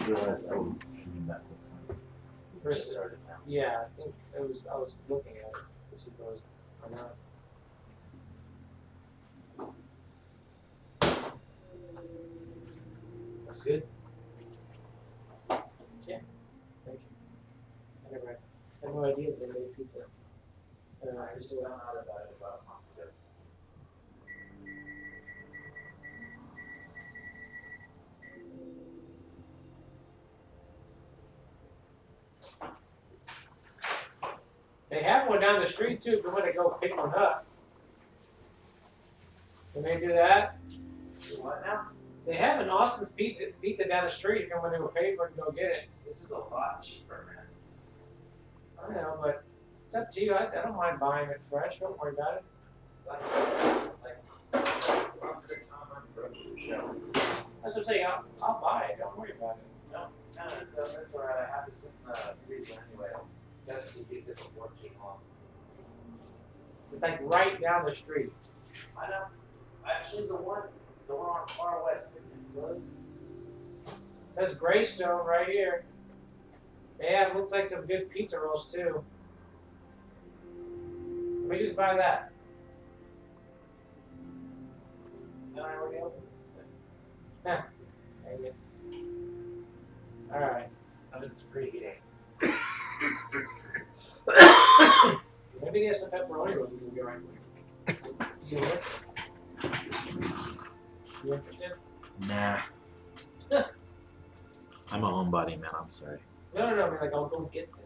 just realized I was streaming that whole time. First, Started now. yeah, I think it was. I was looking at it to see if it was or not. That's good. Yeah, thank you. I never had no idea they made pizza. I just found out about it about a month ago. They have one down the street too. If you want to go pick one up, can they do that? Do what now? They have an Austin's pizza down the street. If you want to go pay for it, go get it. This is a lot cheaper, man. I know, but it's up to you. I don't mind buying it fresh. Don't worry about it. Like most of the time I'm grocery shopping. That's what I'm saying. I'll buy it. Don't worry about it. No, that's alright. I have this in the freezer anyway. Just in case it doesn't work too long. It's like right down the street. I know. Actually, the one on Far West was. It says Greystone right here. Yeah, it looks like some good pizza rolls too. Let me just buy that. And I already opened this thing. Dang it. Alright. Oven's preheating. Maybe there's some pepperoni rolls we can get right quick. You would? You interested? Nah. I'm a homebody, man. I'm sorry. No, I mean, like, I'll go get them.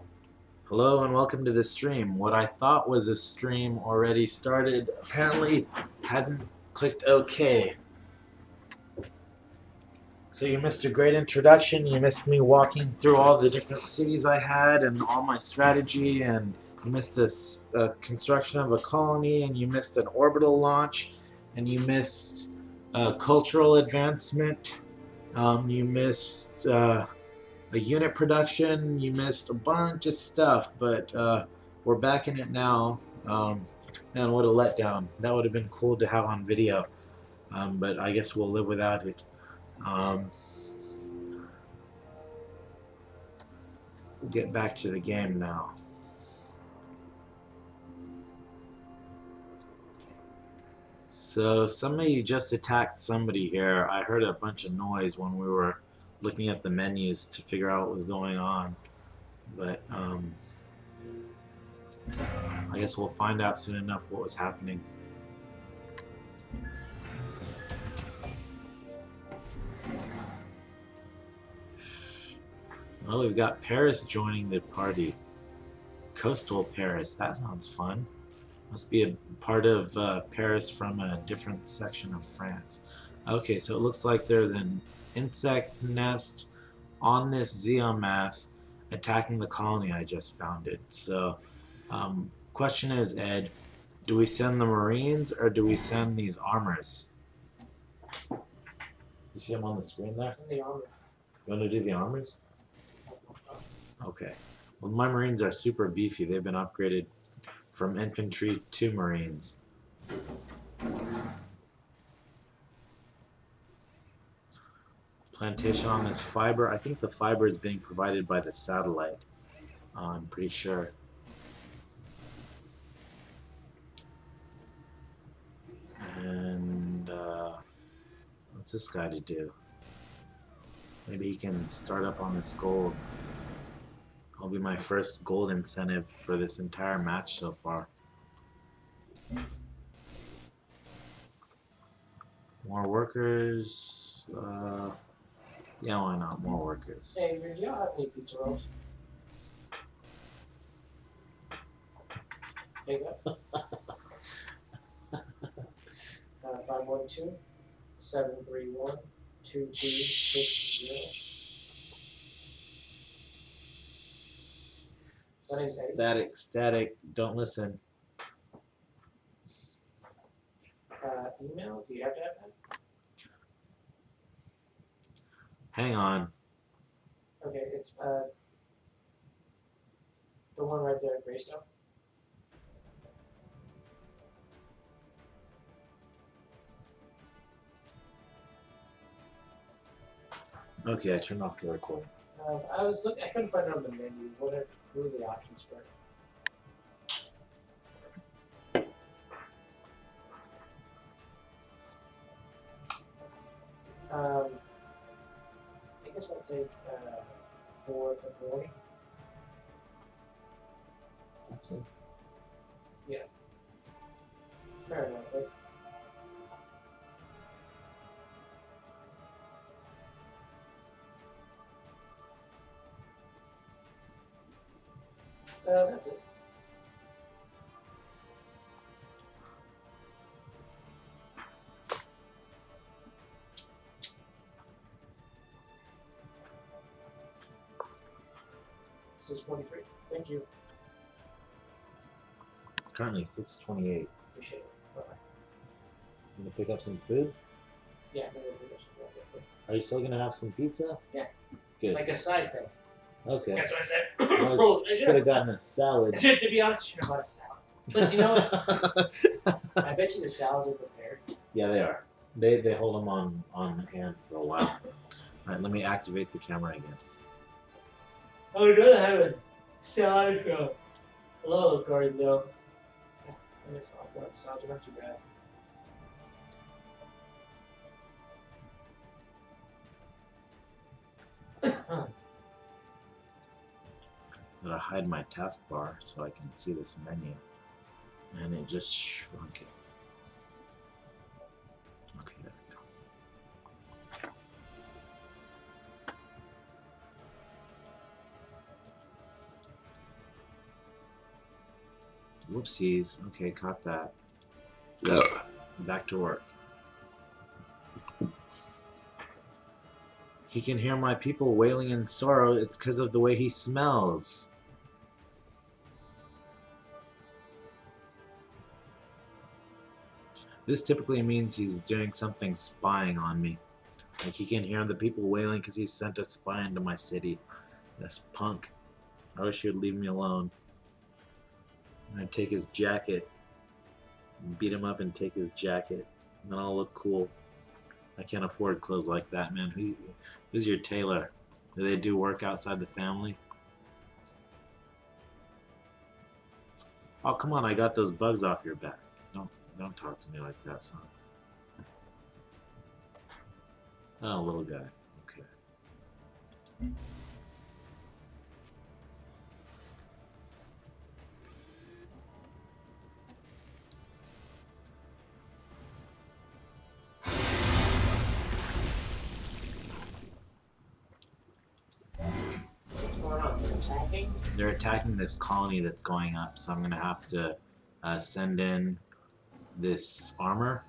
Hello and welcome to the stream. What I thought was a stream already started. Apparently hadn't clicked OK. So you missed a great introduction. You missed me walking through all the different cities I had and all my strategy, and you missed a construction of a colony, and you missed an orbital launch, and you missed cultural advancement. You missed a unit production. You missed a bunch of stuff, but we're back in it now. Man, what a letdown. That would have been cool to have on video, but I guess we'll live without it. We'll get back to the game now. So somebody just attacked somebody here. I heard a bunch of noise when we were looking at the menus to figure out what was going on, but I guess we'll find out soon enough what was happening. Well, we've got Paris joining the party. Coastal Paris, that sounds fun. Must be a part of Paris from a different section of France. Okay, so it looks like there's an insect nest on this Zeomass attacking the colony I just founded. So, question is, Ed, do we send the Marines or do we send these armors? You see them on the screen there? The armor. You want to do the armors? Okay. Well, my Marines are super beefy. They've been upgraded from infantry to Marines. Plantation on this fiber. I think the fiber is being provided by the satellite. I'm pretty sure. And what's this guy to do? Maybe he can start up on this gold. I'll be my first gold incentive for this entire match so far. More workers. Yeah, why not? More workers. Hey, do y'all have any pizza rolls? There you go. 512-731-2260. My name's Eddie. Static. Don't listen. Email? Do you have to have that? Hang on. Okay, it's the one right there at Greystone. Okay, I turned off the recording. I was looking. I couldn't find it on the menu. What are the options for it? I guess I'll take 4 pepperoni. That's it. Yes. Fair enough. Right? That's it. This is 43. Thank you. It's currently 6:28. Appreciate it. Bye. You gonna pick up some food? Yeah, maybe we'll do this real quick. Are you still gonna have some pizza? Yeah. Good. Like a side thing. Okay. That's what I said. Well, Well, I could have gotten a salad. to be honest, I should have bought a salad. But you know what? I bet you the salads are prepared. Yeah, they are. They hold them on hand for a while. All right, let me activate the camera again. I would rather have a salad from Olive Garden though. And it's not bad. Salads are not too bad. Gotta hide my taskbar so I can see this menu. And it just shrunk it. Okay, there we go. Whoopsies. Okay, caught that. Back to work. He can hear my people wailing in sorrow. It's because of the way he smells. This typically means he's doing something spying on me. Like he can hear the people wailing because he sent a spy into my city. This punk. I wish he would leave me alone. I'm gonna take his jacket, beat him up and take his jacket, and then I'll look cool. I can't afford clothes like that, man. Who's your tailor? Do they do work outside the family? Oh, come on, I got those bugs off your back. Don't talk to me like that, son. Oh, little guy. Okay. Attacking? They're attacking this colony that's going up, so I'm gonna have to send in this armor.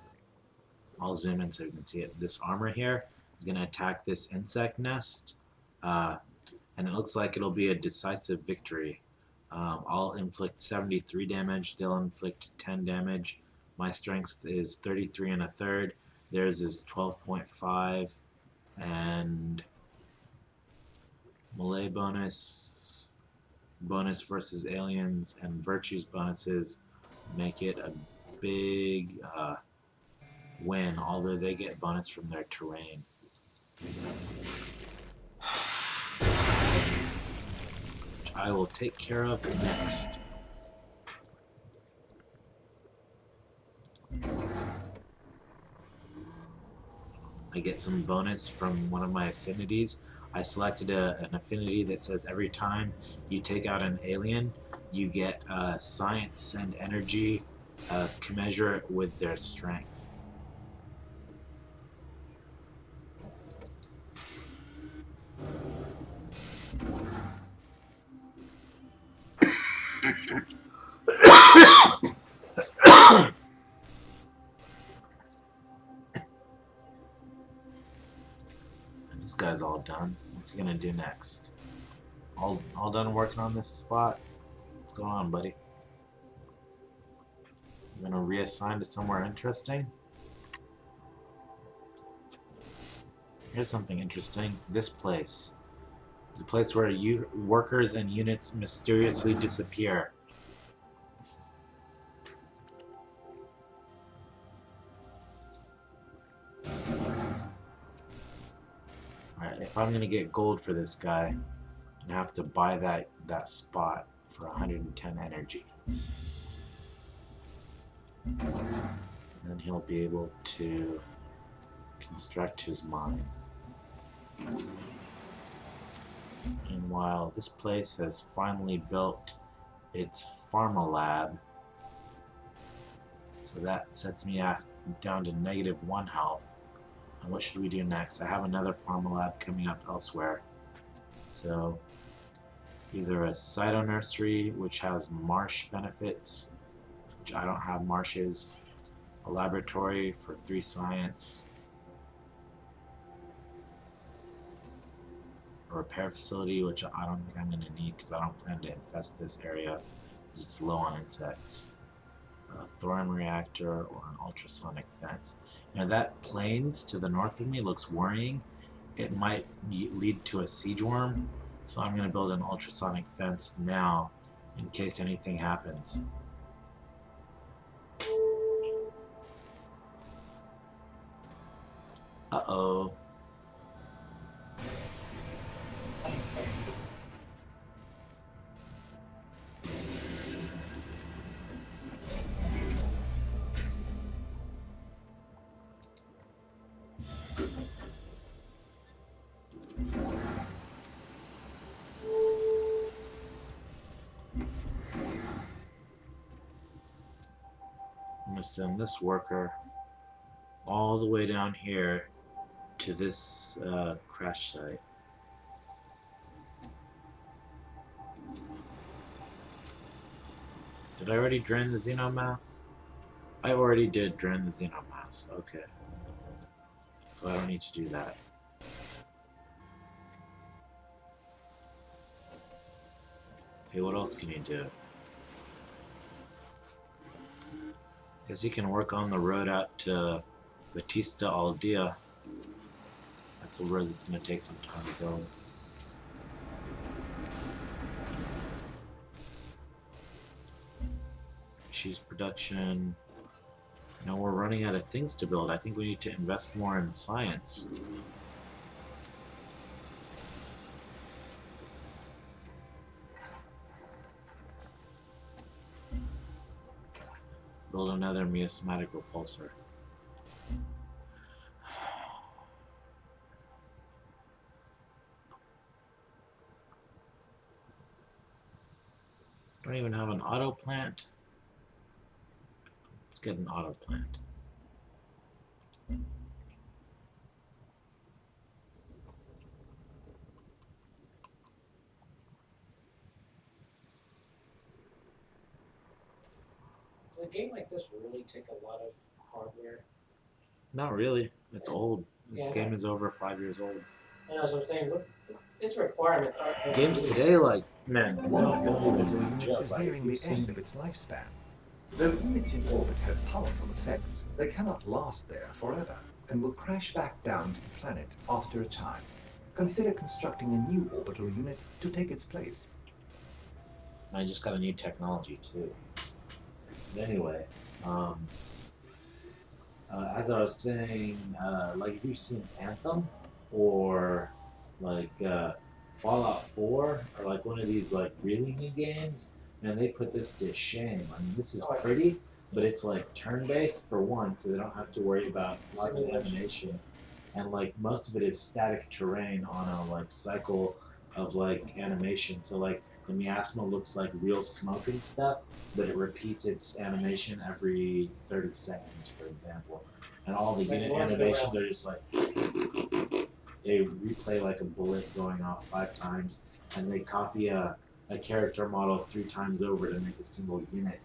I'll zoom in so you can see it. This armor here is gonna attack this insect nest, and it looks like it'll be a decisive victory. I'll inflict 73 damage. They'll inflict 10 damage. My strength is 33 1/3. Theirs is 12.5, and melee bonus versus aliens, and virtues bonuses make it a big win, although they get bonus from their terrain. Which I will take care of next. I get some bonus from one of my affinities. I selected an affinity that says every time you take out an alien, you get science and energy commensurate with their strength. This guy's all done. What's he gonna do next? All done working on this spot? What's going on, buddy? You gonna reassign to somewhere interesting? Here's something interesting. This place. The place where workers and units mysteriously disappear. Alright, if I'm gonna get gold for this guy, I have to buy that spot for 110 energy. And then he'll be able to construct his mine. Meanwhile, this place has finally built its Pharmalab. So that sets me down to -1 health. And what should we do next? I have another Pharmalab coming up elsewhere. So either a Cyto Nursery, which has marsh benefits, which I don't have marshes, a laboratory for 3 science, a repair facility, which I don't think I'm going to need because I don't plan to infest this area because it's low on insects, a thorium reactor, or an ultrasonic fence. Now that plains to the north of me looks worrying. It might lead to a siege worm, so I'm going to build an ultrasonic fence now in case anything happens. Uh-oh. I'm going to send this worker all the way down here to this crash site. Did I already drain the Xenomass? I already did drain the Xenomass. Okay. So I don't need to do that. Okay, what else can you do? Guess you can work on the road out to Batista Aldea. That's a road that's going to take some time to build. Cheese production. You know, we're running out of things to build. I think we need to invest more in science. Build another miasmatic repulsor. Don't even have an auto plant. Let's get an auto plant. Does a game like this really take a lot of hardware? Not really. It's old. This Yeah. game is over 5 years old. And as I'm saying, look, its requirements aren't. Games today, like, man, One of your orbital joke, units is like, nearing you've the end of its lifespan. Though units in orbit have powerful effects, they cannot last there forever and will crash back down to the planet after a time. Consider constructing a new orbital unit to take its place. I just got a new technology too. But anyway, as I was saying, like if you've seen Anthem or like Fallout 4 or like one of these like really new games, man, they put this to shame. I mean, this is pretty, but it's like turn-based for one, so they don't have to worry about lots of animations, and like most of it is static terrain on a like cycle of like animation. So like the miasma looks like real smoke and stuff, but it repeats its animation every 30 seconds, for example. And all the unit animations are just like they replay like a bullet going off 5 times, and they copy a character model 3 times over to make a single unit.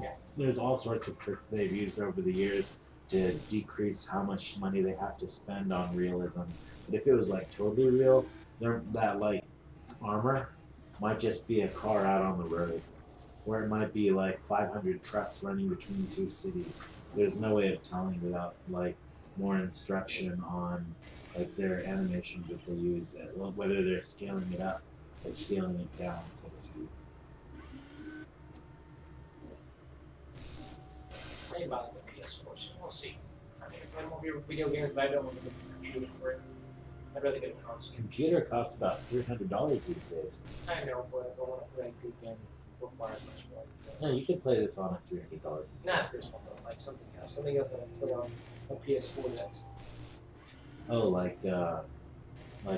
Yeah. There's all sorts of tricks they've used over the years to decrease how much money they have to spend on realism. But if it was like totally real, that like armor might just be a car out on the road, or it might be like 500 trucks running between 2 cities. There's no way of telling without like more instruction on like their animations that they use, whether they're scaling it up or scaling it down, so to speak. Tell you about the PS4, so we'll see. I mean, if I don't want video games, but I don't want the computer for it. I'd really good console. Computer costs about $300 these days. I know, but if I want to play a good game, it requires much more. No, you could play this on a $300. Not this one though, like something else. Something else that I put on a PS4 that's Oh, like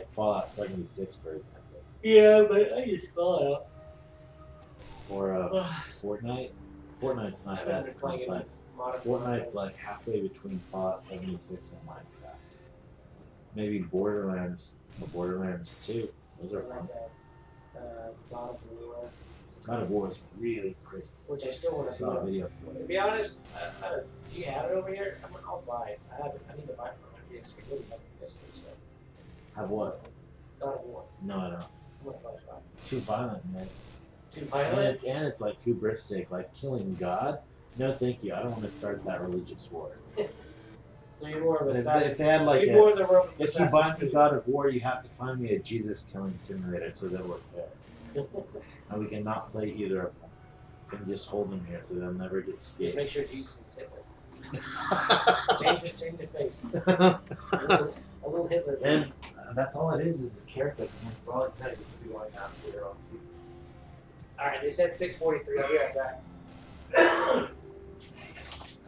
Fallout 76, for example, yeah, but I just Fallout. or Fortnite. Fortnite's I not haven't that been playing it in complex. modern. Fortnite's like halfway between Fallout 76 and Minecraft. Maybe Borderlands, or Borderlands 2. Those are fun. God of War, God of War is really pretty. which I still want I to saw a play. video for To it. be honest, do you have it over here? I'll buy it. I need to buy it for my PS3. I really have a PS3, so Have what? God of War. No, I don't. I'm gonna buy it. Too violent, man. Too And violent? it's like hubristic, like killing God. No, thank you. I don't want to start that religious war. So you're more of a If they had like you're more in the world of if you Assassin's buy me Creed. God of War, you have to find me a Jesus killing simulator so that we're fair. And we cannot play either of them. And just hold them here so they'll never get Just scared. make sure Jesus is Hitler. Change the face. A little Hitler. And that's all it is a character. For all it takes, you want to have their own people. Alright, they said 6:43. I'll be right back.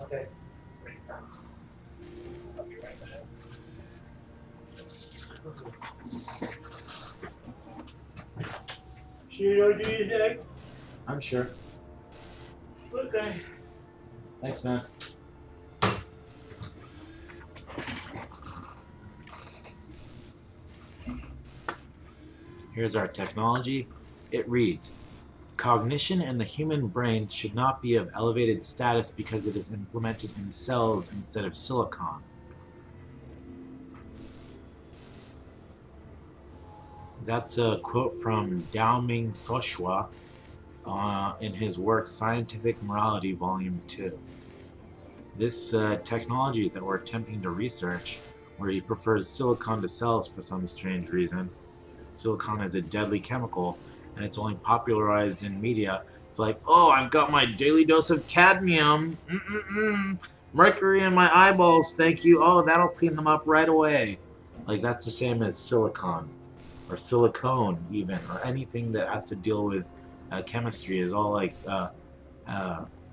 Okay. I'll be right back. Sure you don't do anything? I'm sure. Okay. Thanks, man. Here's our technology. It reads, cognition in the human brain should not be of elevated status because it is implemented in cells instead of silicon. That's a quote from Dao-Ming Soshua in his work Scientific Morality, Volume 2. This technology that we're attempting to research, where he prefers silicon to cells for some strange reason. Silicon is a deadly chemical, and it's only popularized in media. It's like, oh, I've got my daily dose of cadmium. Mercury in my eyeballs, thank you. Oh, that'll clean them up right away. Like, that's the same as silicon, or silicone even, or anything that has to deal with chemistry is all like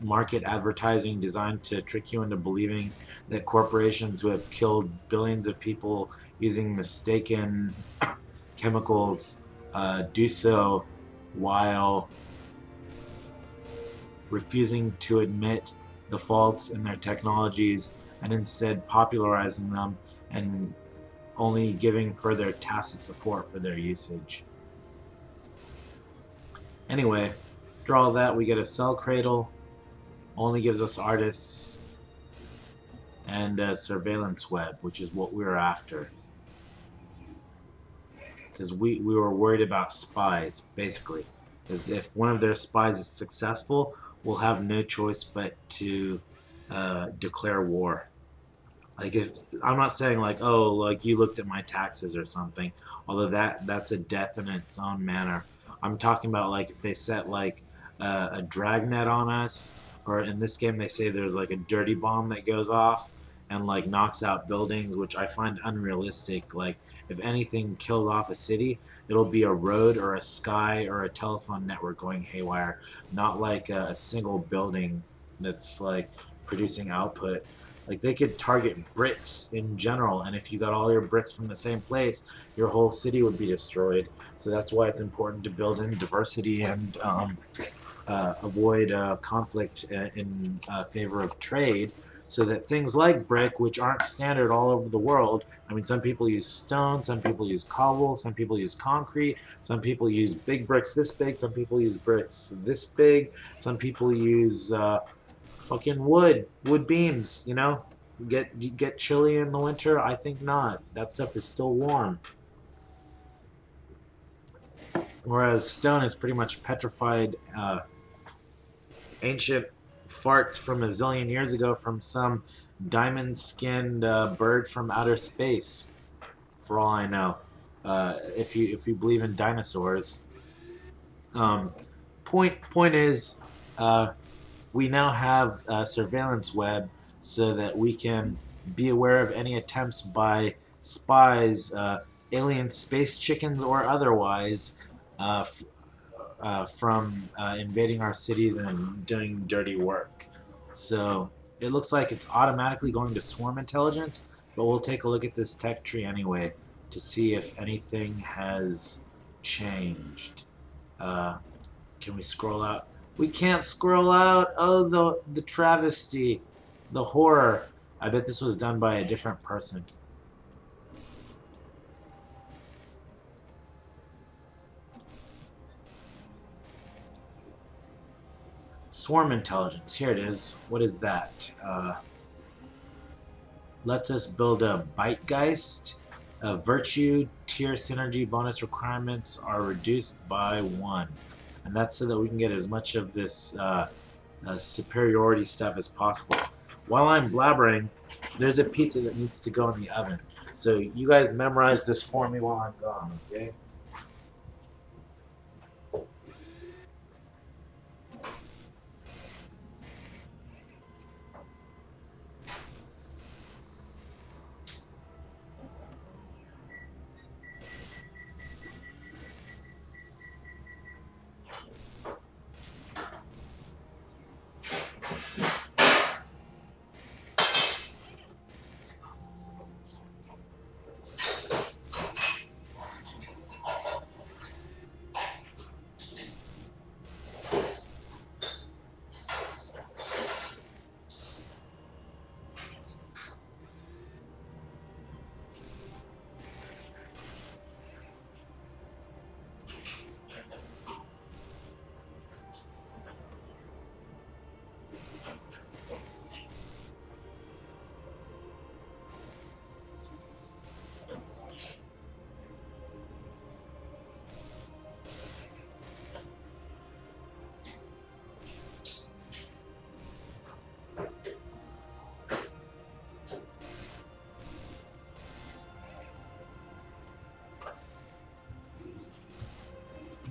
market advertising designed to trick you into believing that corporations who have killed billions of people using mistaken chemicals do so while refusing to admit the faults in their technologies and instead popularizing them and only giving further tacit support for their usage. Anyway, after all that, we get a cell cradle, only gives us artists, and a surveillance web, which is what we were after. Because we were worried about spies, basically. Because if one of their spies is successful, we'll have no choice but to declare war. Like, if I'm not saying like, oh, like you looked at my taxes or something, although that's a death in its own manner. I'm talking about like if they set like a dragnet on us, or in this game they say there's like a dirty bomb that goes off and like knocks out buildings, which I find unrealistic. Like, if anything kills off a city, it'll be a road or a sky or a telephone network going haywire, not like a single building that's like producing output. Like, they could target bricks in general, and if you got all your bricks from the same place, your whole city would be destroyed. So that's why it's important to build in diversity and avoid conflict in favor of trade, so that things like brick, which aren't standard all over the world, I mean, some people use stone, some people use cobble, some people use concrete, some people use big bricks this big, some people use bricks this big, some people use fucking wood beams, you know? Get chilly in the winter? I think not. That stuff is still warm. Whereas stone is pretty much petrified ancient farts from a zillion years ago from some diamond-skinned bird from outer space, for all I know. If you believe in dinosaurs. Point is, we now have a surveillance web so that we can be aware of any attempts by spies alien space chickens or otherwise from invading our cities and doing dirty work. So it looks like it's automatically going to swarm intelligence, but we'll take a look at this tech tree anyway to see if anything has changed. Can we scroll out? We can't scroll out. Oh, the travesty, the horror. I bet this was done by a different person. Swarm intelligence. Here it is. What is that? Lets us build a Bitegeist. Virtue tier synergy bonus requirements are reduced by 1. And that's so that we can get as much of this superiority stuff as possible. While I'm blabbering, there's a pizza that needs to go in the oven. So you guys memorize this for me while I'm gone, okay?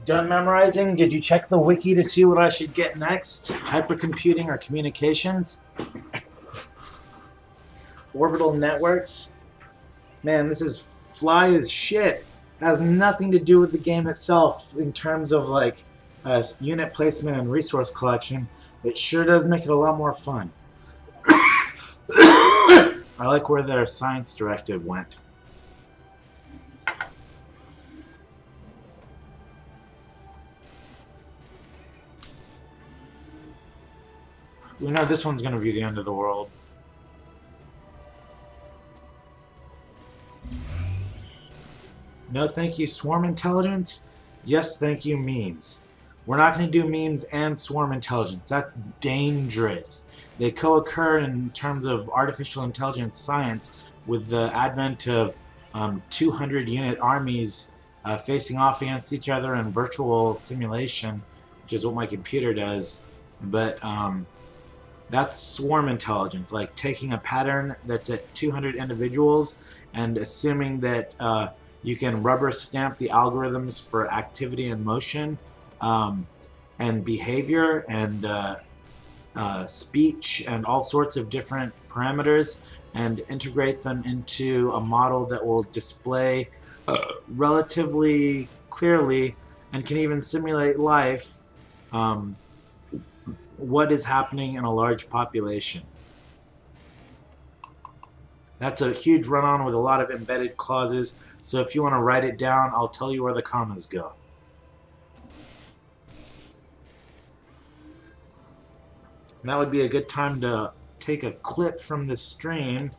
Done memorizing? Did you check the wiki to see what I should get next? Hypercomputing or communications? Orbital networks? Man, this is fly as shit. It has nothing to do with the game itself in terms of like unit placement and resource collection. It sure does make it a lot more fun. I like where their science directive went. We know this one's going to be the end of the world. No thank you, swarm intelligence. Yes, thank you, memes. We're not going to do memes and swarm intelligence. That's dangerous. They co-occur in terms of artificial intelligence science with the advent of 200-unit armies facing off against each other in virtual simulation, which is what my computer does. But that's swarm intelligence, like taking a pattern that's at 200 individuals and assuming that you can rubber stamp the algorithms for activity and motion and behavior and speech and all sorts of different parameters and integrate them into a model that will display relatively clearly and can even simulate life what is happening in a large population. That's a huge run-on with a lot of embedded clauses, so if you want to write it down, I'll tell you where the commas go. And that would be a good time to take a clip from this stream,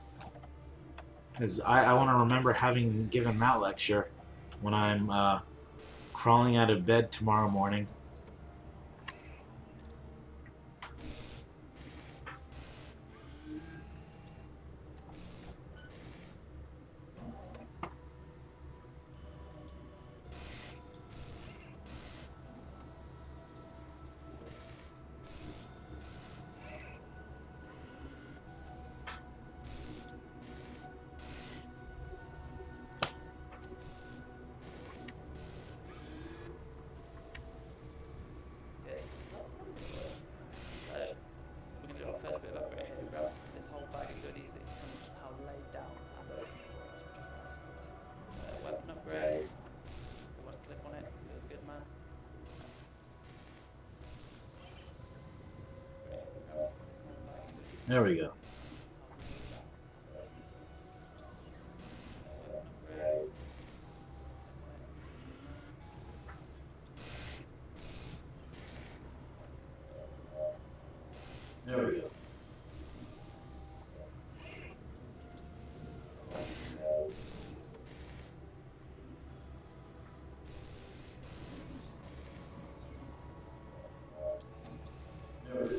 because I want to remember having given that lecture when I'm crawling out of bed tomorrow morning. Upgrade. You want to click on it? Feels good, man. There we go. There we go. There we go.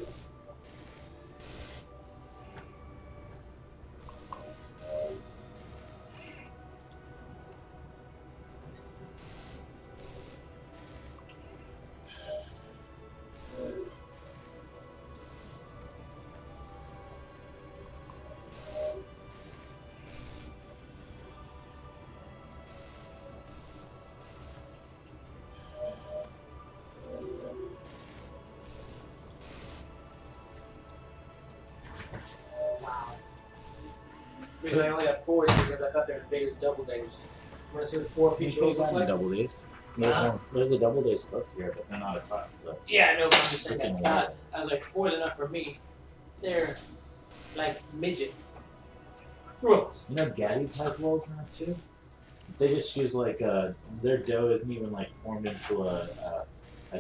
The reason I only have 4 is because I thought they were the biggest double days. Want to see what 4 You PTOs could look find the like? double days. There's a double days close here, but they're not across the. Yeah, I know, but I'm just saying Freaking that. I was like, 4 is enough for me. They're like midget. Gross. You know, Gaddy's has rolls now too. They just use like their dough isn't even like formed into a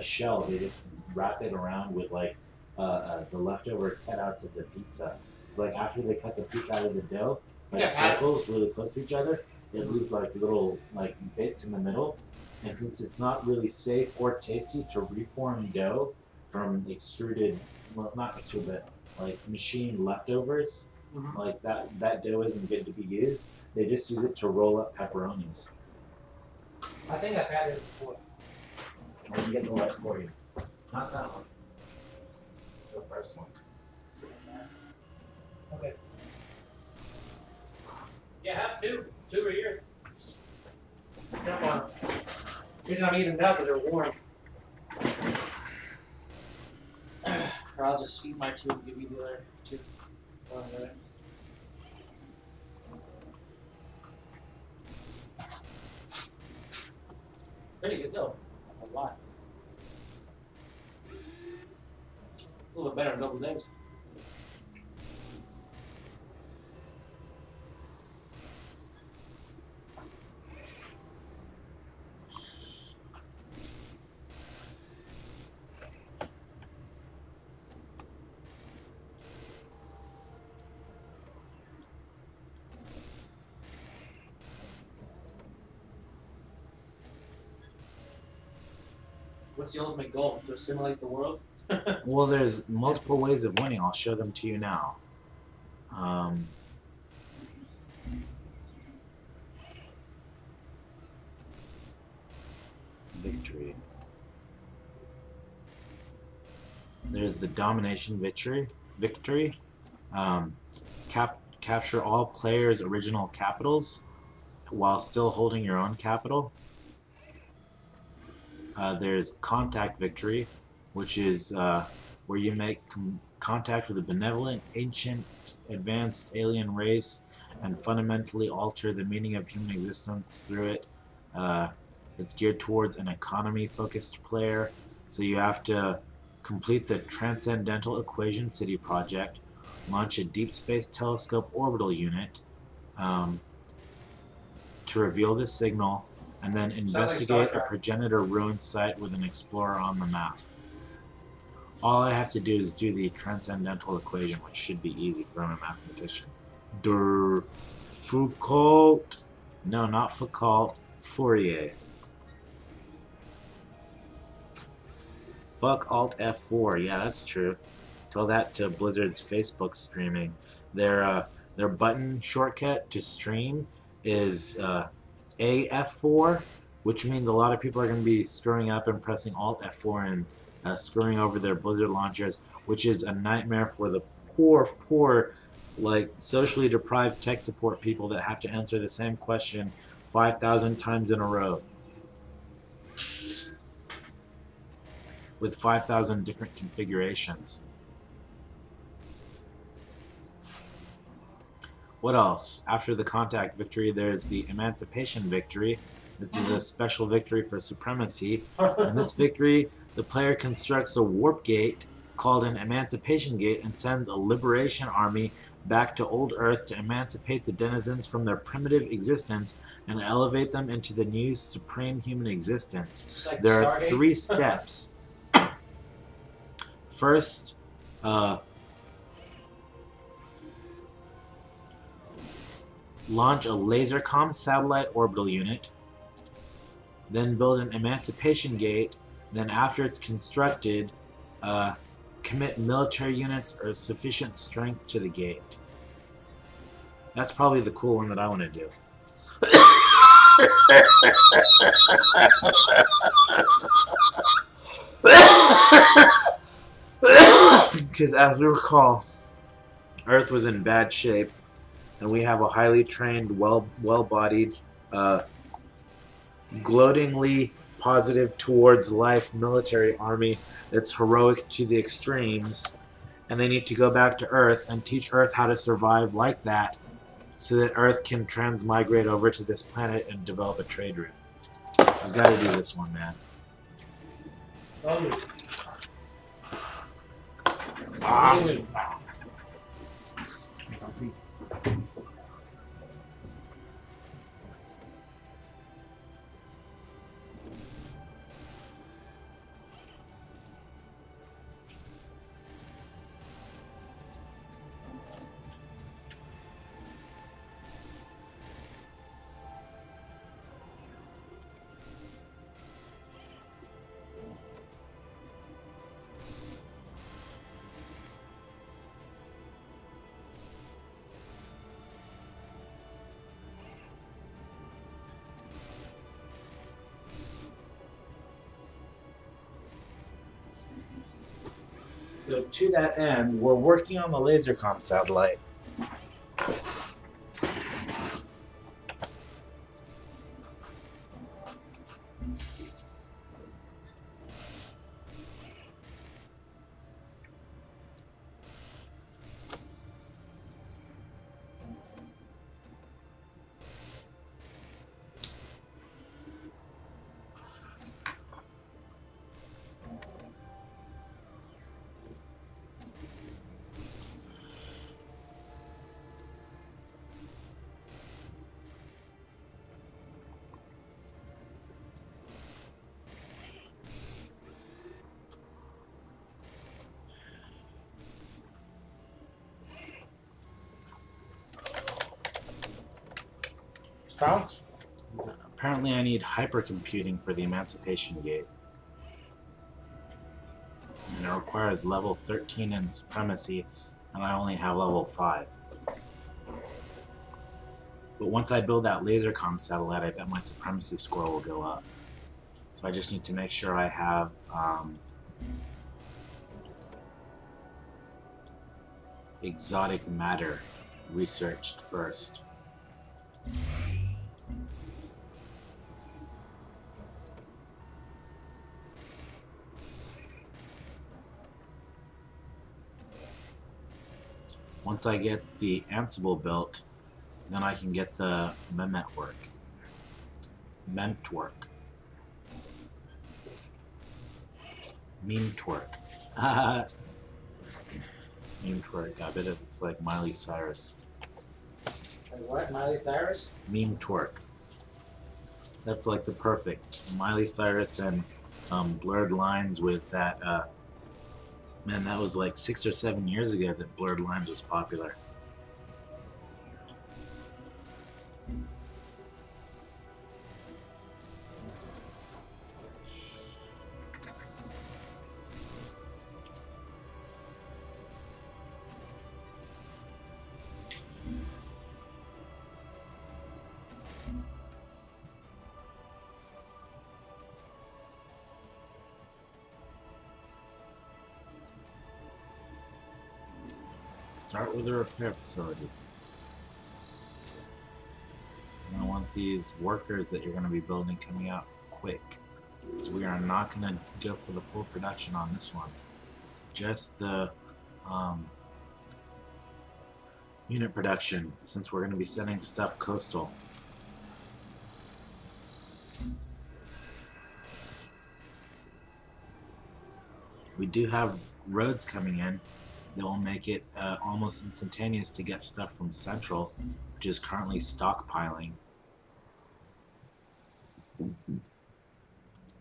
shell. They just wrap it around with like the leftover cutouts of the pizza. It's like after they cut the pizza out of the dough, like Yeah, circles really close to each other, it leaves like little like bits in the middle. And since it's not really safe or tasty to reform dough from extruded, well, not extruded, but like machine leftovers, like that dough isn't good to be used. They just use it to roll up pepperonis. I think I've had it before. I can get the right for you. Not that one. It's the first one. Okay. Yeah, I have 2. 2 are here. Jump on them. The reason I'm eating them now because they're warm. Or I'll just eat my 2 and give you the other 2. One of the- Pretty good though. A lot. A little bit better than double days. What's the ultimate goal? To assimilate the world? Well, there's multiple ways of winning. I'll show them to you now. Victory. There's the domination victory. Capture all players' original capitals while still holding your own capital. There's contact victory, which is where you make contact with a benevolent, ancient, advanced alien race and fundamentally alter the meaning of human existence through it. It's geared towards an economy-focused player, so you have to complete the Transcendental Equation City project, launch a Deep Space Telescope orbital unit to reveal the signal, and then investigate a progenitor ruin site with an explorer on the map. All I have to do is do the Transcendental Equation, which should be easy because I'm a mathematician. Foucault. No, not Foucault. Fourier. Fuck Alt F4. Yeah, that's true. Tell that to Blizzard's Facebook streaming. Their button shortcut to stream is AF4, which means a lot of people are going to be screwing up and pressing Alt F4 and screwing over their Blizzard launchers, which is a nightmare for the poor, like socially deprived tech support people that have to answer the same question 5,000 times in a row with 5,000 different configurations. What else? After the contact victory, there's the emancipation victory. This is a special victory for supremacy. In this victory, the player constructs a warp gate called an emancipation gate and sends a liberation army back to old Earth to emancipate the denizens from their primitive existence and elevate them into the new supreme human existence. Just like There are Stargate. 3 steps. First, launch a LaserCom satellite orbital unit, then build an emancipation gate, then after it's constructed, commit military units or sufficient strength to the gate. That's probably the cool one that I want to do. Because as we recall, Earth was in bad shape, and we have a highly trained, well-bodied, gloatingly positive towards life military army that's heroic to the extremes, and they need to go back to Earth and teach Earth how to survive like that, so that Earth can transmigrate over to this planet and develop a trade route. I've got to do this one, man. Oh, yeah. Ah. So to that end, we're working on the LaserCom satellite. Strauss? Apparently I need hypercomputing for the Emancipation Gate. And it requires level 13 in Supremacy, and I only have level 5. But once I build that LaserCom satellite, I bet my Supremacy score will go up. So I just need to make sure I have exotic matter researched first. Once I get the Ansible built, then I can get the Memetwork. Memetwork. Memetwork. Memetwork. I bet it's like Miley Cyrus. Like what? Miley Cyrus? Memetwork. That's like the perfect Miley Cyrus and Blurred Lines with that. Man, that was like 6 or 7 years ago that Blurred Lines was popular. Start with a repair facility. You're going to want these workers that you're going to be building coming out quick, because we are not going to go for the full production on this one. Just the Unit production, since we're going to be sending stuff coastal. We do have roads coming in that will make it almost instantaneous to get stuff from Central, which is currently stockpiling.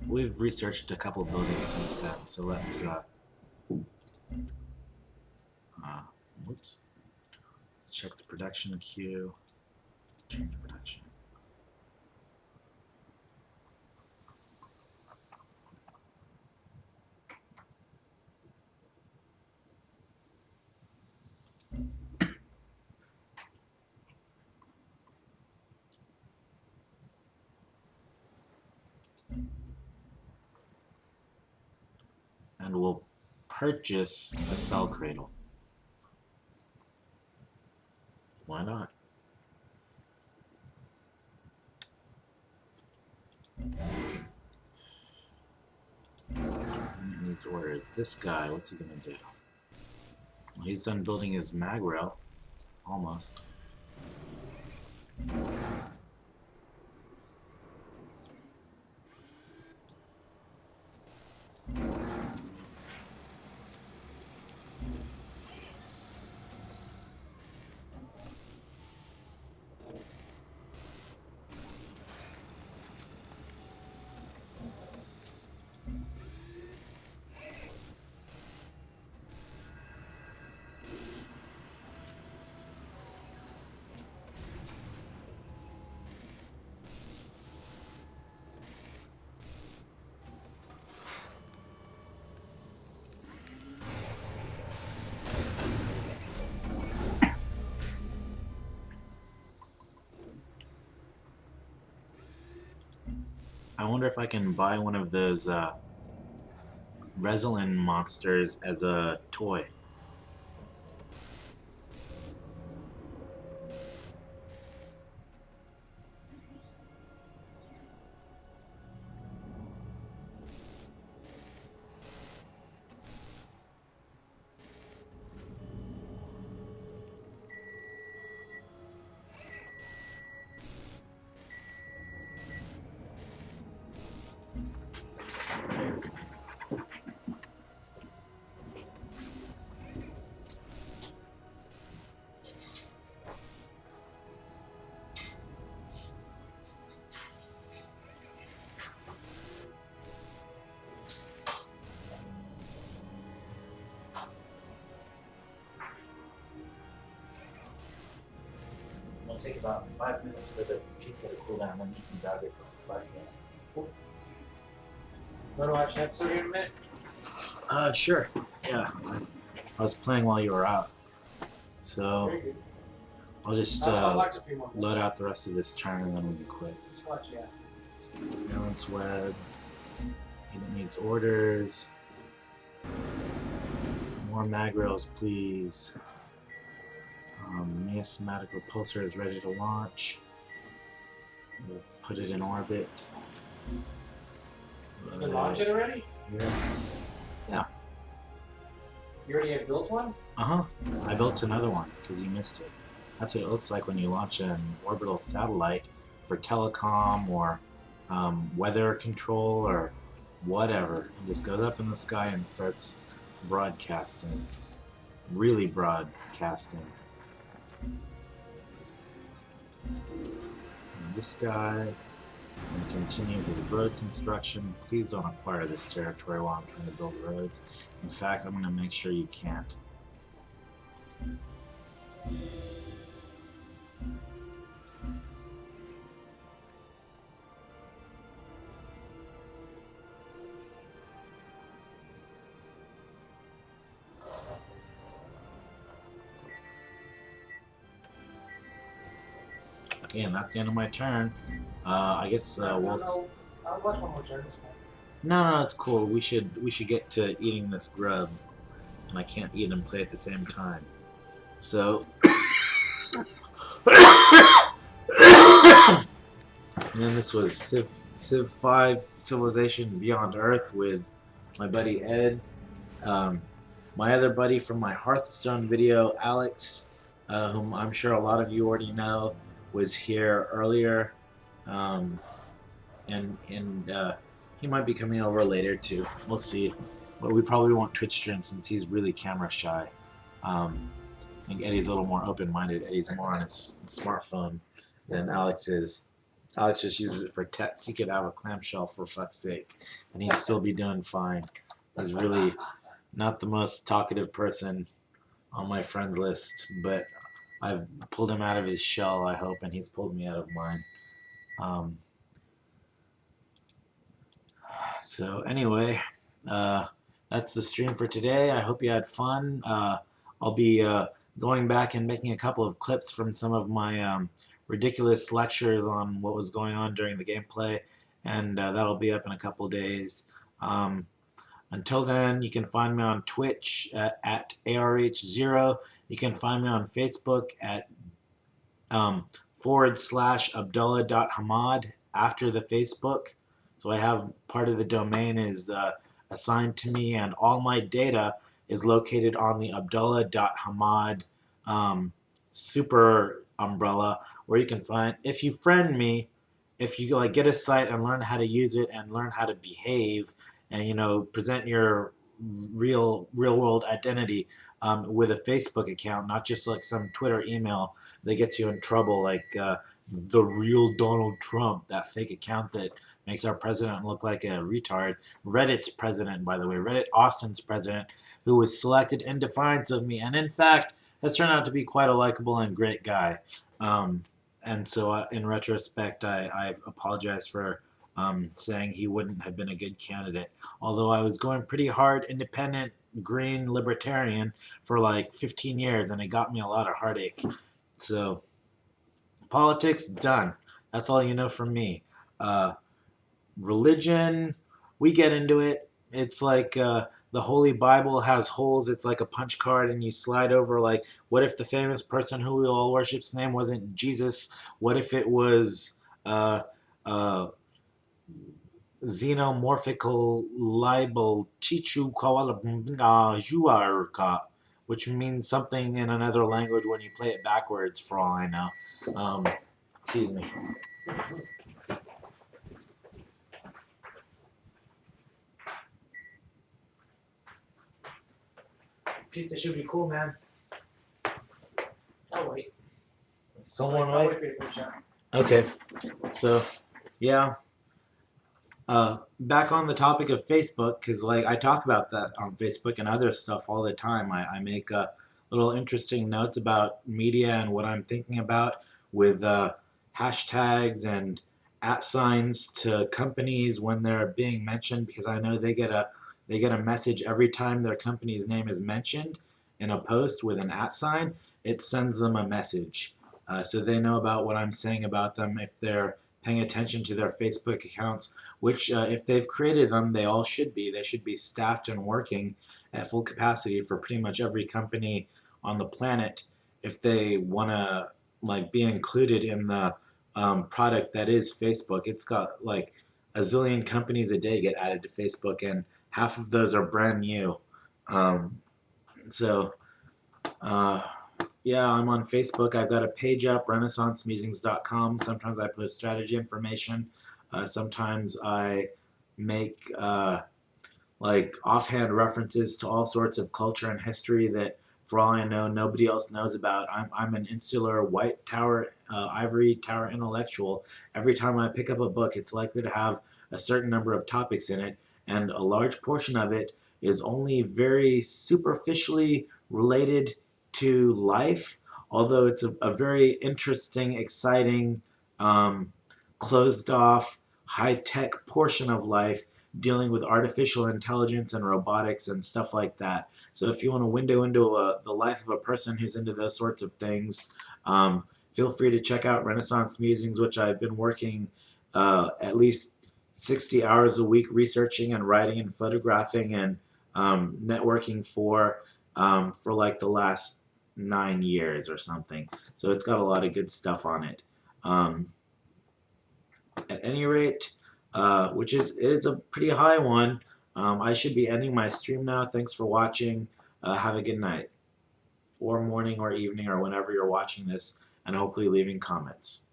We've researched a couple buildings since then, so let's whoops. Let's check the production queue. Change production. And we'll purchase a cell cradle. Why not? It needs orders. This guy, what's he gonna do? Well, he's done building his mag rail. Almost. I wonder if I can buy one of those Resolin monsters as a toy. It'll take about 5 minutes for the pizza to cool down, then you can grab yourself a slice of it. Want to watch an episode here in a minute? Sure. Yeah. I was playing while you were out. So Very good. I'll just I'll watch a few more. load out the rest of this turn and then we can quit. Just watch, yeah. Surveillance web. Unit needs orders. More mag rails, please. Miasmatic repulsor is ready to launch. We'll put it in orbit. You can launch it already? Yeah. You already have built one? Uh-huh. I built another one because you missed it. That's what it looks like when you launch an orbital satellite for telecom or weather control or whatever. It just goes up in the sky and starts broadcasting. Really broadcasting. And this guy and continue with road construction. Please don't acquire this territory while I'm trying to build roads. In fact, I'm going to make sure you can't. Okay, and that's the end of my turn. I guess we'll. I'll watch one more turn. It's fine. No, it's cool. We should get to eating this grub, and I can't eat and play at the same time. So, and then this was Civ 5 Civilization Beyond Earth with my buddy Ed, my other buddy from my Hearthstone video, Alex, whom I'm sure a lot of you already know, was here earlier, um, and he might be coming over later too. We'll see, but we probably won't Twitch stream since he's really camera shy. I think Eddie's a little more open-minded. Eddie's more on his smartphone than Alex is. Alex just uses it for text. He could have a clamshell for fuck's sake, and he'd still be doing fine. He's really not the most talkative person on my friends list, but I've pulled him out of his shell, I hope, and he's pulled me out of mine. So anyway, that's the stream for today. I hope you had fun. I'll be going back and making a couple of clips from some of my ridiculous lectures on what was going on during the gameplay, and that'll be up in a couple days. Until then, you can find me on Twitch at ARH0. You can find me on Facebook at /Abdullah.Hamad after the Facebook. So I have part of the domain is assigned to me, and all my data is located on the Abdullah.Hamad super umbrella, where you can find, if you friend me, if you like get a site and learn how to use it and learn how to behave and present your real world identity with a Facebook account, not just like some Twitter email that gets you in trouble, like the real Donald Trump, that fake account that makes our president look like a retard. Reddit's president, by the way, Reddit Austin's president, who was selected in defiance of me, and in fact has turned out to be quite a likable and great guy. And so in retrospect, I apologize for saying he wouldn't have been a good candidate. Although I was going pretty hard independent, green, libertarian for like 15 years, and it got me a lot of heartache. So politics, done. That's all you know from me. Religion, we get into it. It's like the Holy Bible has holes. It's like a punch card, and you slide over. Like, what if the famous person who we all worship's name wasn't Jesus? What if it was xenomorphical libel Chichu Kawala, which means something in another language when you play it backwards, for all I know. Excuse me. Pizza should be cool, man. I'll wait. Someone I'll wait. wait for you to finish up. Okay, so yeah. Back on the topic of Facebook, because like I talk about that on Facebook and other stuff all the time. I make little interesting notes about media and what I'm thinking about with hashtags and @signs to companies when they're being mentioned, because I know they get a message every time their company's name is mentioned in a post with an @sign. It sends them a message, so they know about what I'm saying about them if they're paying attention to their Facebook accounts, which if they've created them, they all should be. They should be staffed and working at full capacity for pretty much every company on the planet if they want to like be included in the product that is Facebook. It's got like a zillion companies a day get added to Facebook, and half of those are brand new. Yeah, I'm on Facebook. I've got a page up, renaissancemusings.com. Sometimes I post strategy information. Sometimes I make like offhand references to all sorts of culture and history that, for all I know, nobody else knows about. I'm an insular white tower, ivory tower intellectual. Every time I pick up a book, it's likely to have a certain number of topics in it, and a large portion of it is only very superficially related to life, although it's a very interesting, exciting, closed off, high-tech portion of life dealing with artificial intelligence and robotics and stuff like that. So if you want a window into the life of a person who's into those sorts of things, feel free to check out Renaissance Musings, which I've been working at least 60 hours a week researching and writing and photographing and networking for like the last 9 years or something. So it's got a lot of good stuff on it. At any rate, which is a pretty high one, I should be ending my stream now. Thanks for watching. Have a good night. or morning or evening or whenever you're watching this, and hopefully leaving comments.